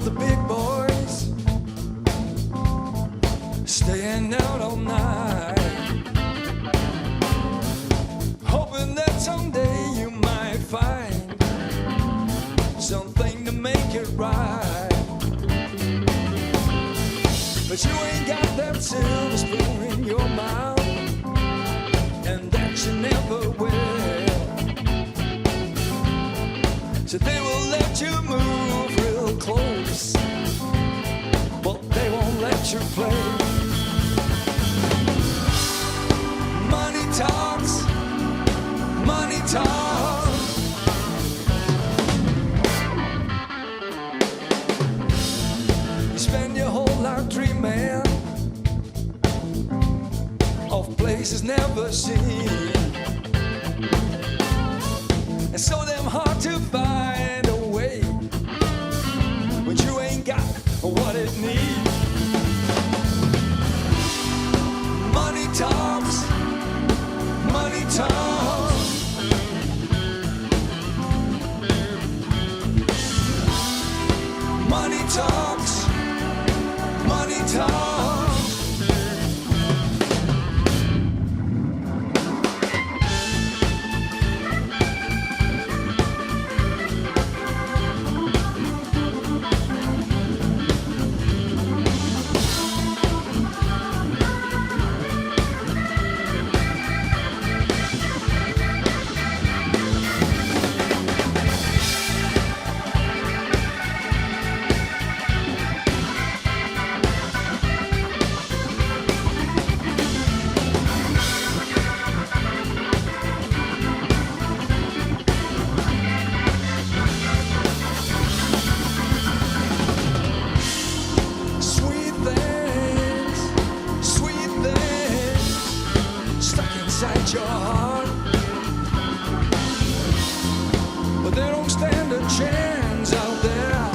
of the big boys staying out all night, hoping that someday you might find something to make it right. But you ain't got that silver spoon in your mouth, and that you never will. So they will let you move real close, but they won't let you play. Money talks, money talks. You spend your whole life dreaming of places never seen, and so damn hard to find a way when you ain't got what it needs. Money talks, money talks. Money talks, money talks. Your heart, but they don't stand a chance out there.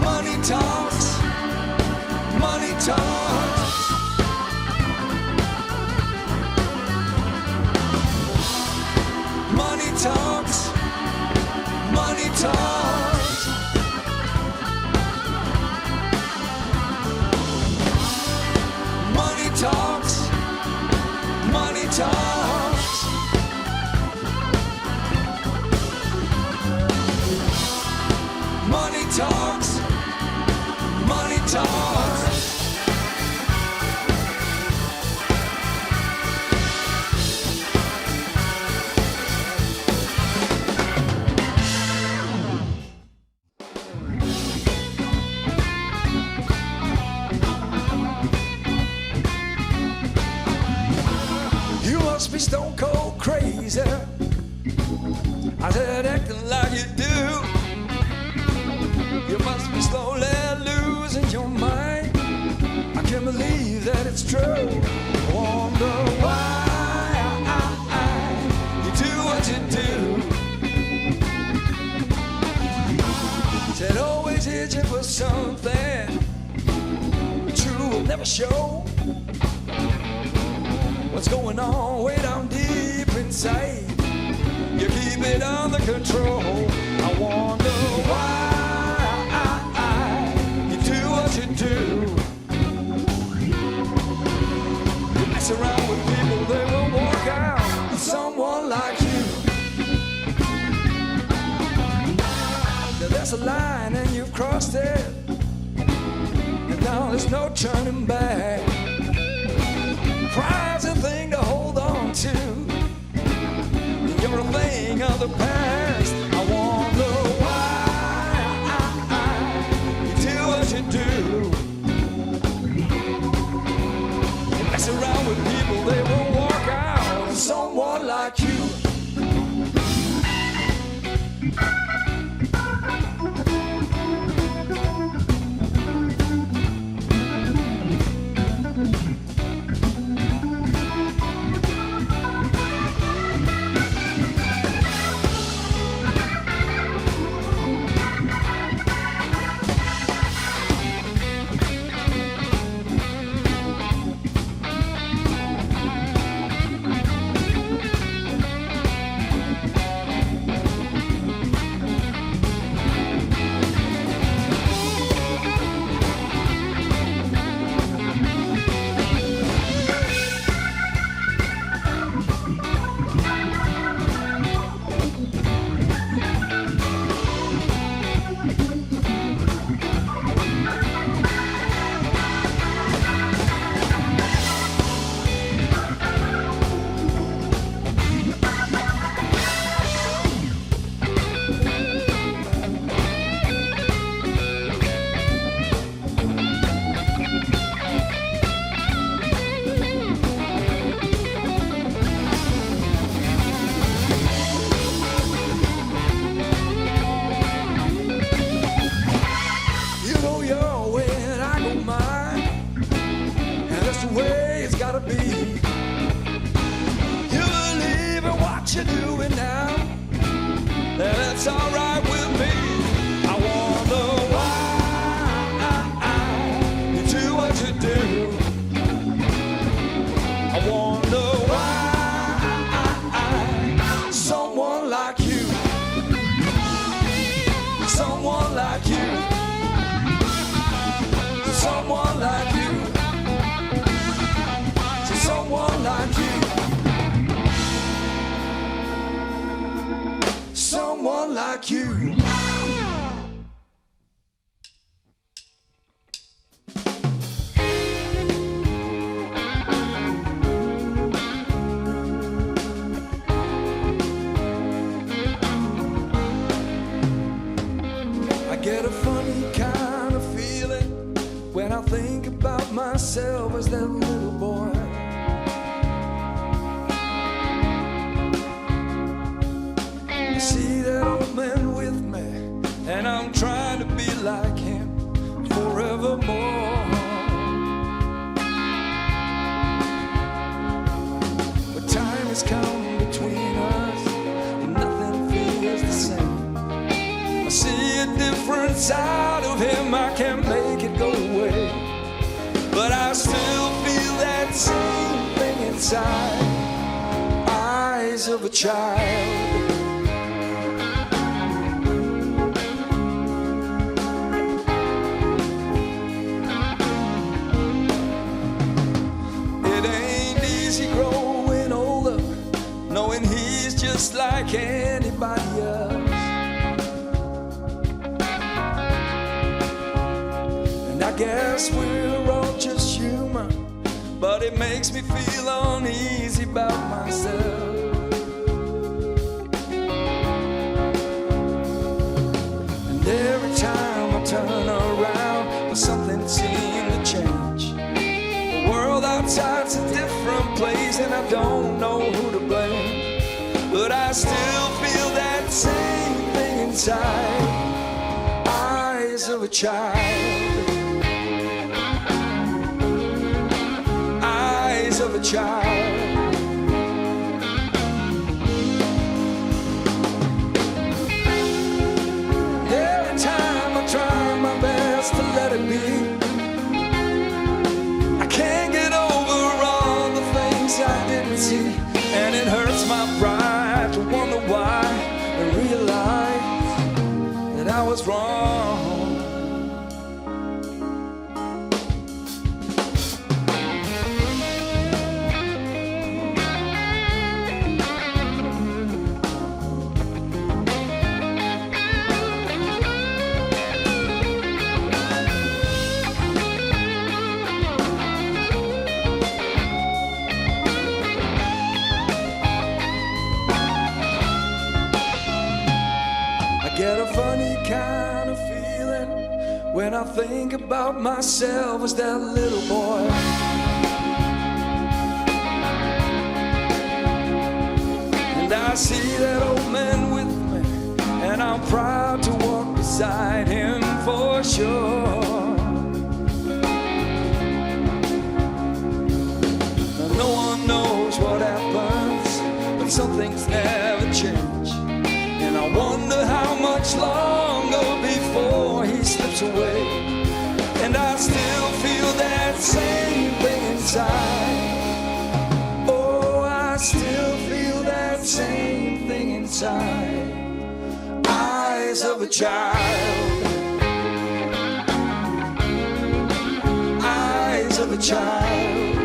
Money talks, money talks. Money talks, money talks. Money talks, money talks. Money talks, money talks. You must be stone cold crazy. I said acting like you do. You must be slowly losing your mind. I can't believe that it's true. I wonder why you do what you do. Said always itching for something true will never show. What's going on way down deep inside? You keep it under control. I wonder why you do what you do. You mess around with people, they will walk out. Someone like you. Now there's a line and you've crossed it, and now there's no turning back. Pride's a thing to hold on to. You're a thing of the past. I wonder why you do what you do. You mess around with people, they will walk out. Someone like you. gotta be. You believe in what you're doing now, that's alright with me. I wonder why you do what you do. I wonder why someone like you, someone like you, someone like you, someone like you, someone like you. I get a funny kind of feeling when I think about myself as that little boy. I see that old man with me, and I'm trying to be like him forevermore. But time has come between us, and nothing feels the same. I see a different side of him, I can't make it go away. But I still feel that same thing inside, eyes of a child. It ain't easy growing older, knowing he's just like anybody else. I guess we're all just human, but it makes me feel uneasy about myself. And every time I turn around, but something seems to change. The world outside's a different place, and I don't know who to blame. But I still feel that same thing inside, eyes of a child. Of a child. Every time I try my best to let it be, I can't get over all the things I didn't see, and it hurts my pride to wonder why and realize that I was wrong. Kind of feeling when I think about myself as that little boy. And I see that old man with me, and I'm proud to walk beside him for sure. Now, no one knows what happens, but some things never change. And I wonder how much longer before he slips away. And I still feel that same thing inside. Oh, I still feel that same thing inside, eyes of a child, eyes of a child,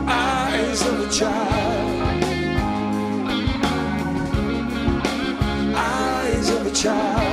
eyes of a child, eyes of a child.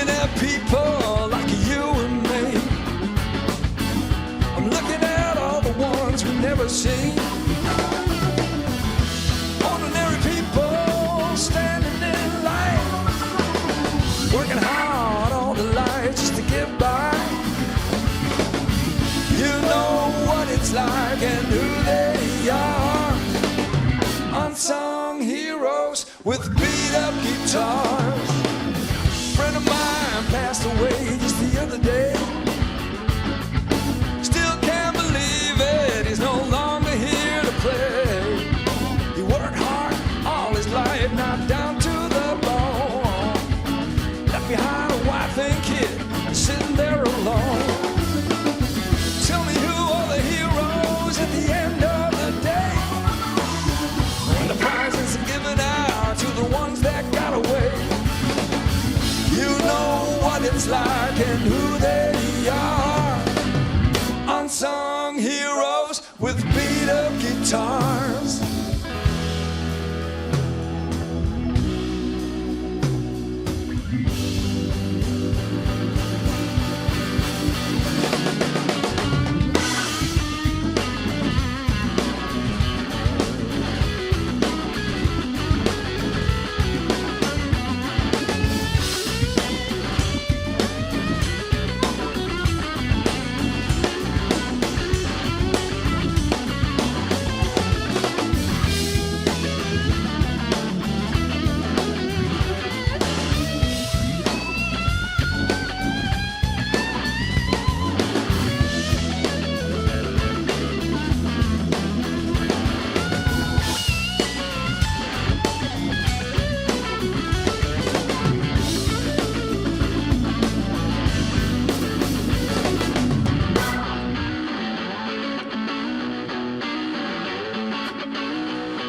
looking at people like you and me. I'm looking at all the ones we never seen. Ordinary people standing in line, working hard all the life just to get by. You know what it's like and who they are. Unsung heroes with beat-up guitars. Friend of mine passed away just the other day. Still can't believe it, he's no longer here to play. He worked hard all his life, not down to the bone. Left behind a wife and kid, sitting there alone. Tell me who are the heroes at the end of the day, when the prizes are given out to the ones that got away. You know what it's like and who they are. Unsung heroes with beat-up guitars.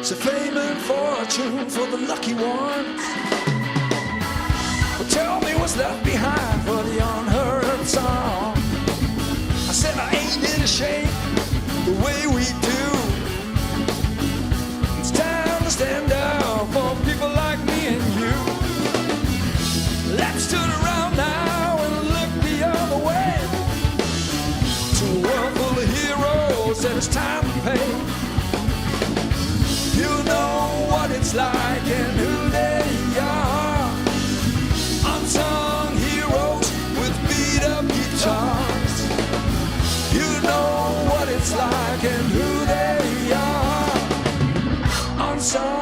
So fame and fortune for the lucky ones. Well, tell me what's left behind for the unheard song. I said I ain't it a shame the way we do. It's time to stand up for people like me and you. Let's turn around now and look the other way, to a world full of heroes that it's time to pay. You know what it's like and who they are. Unsung heroes with beat-up guitars. You know what it's like and who they are. Unsung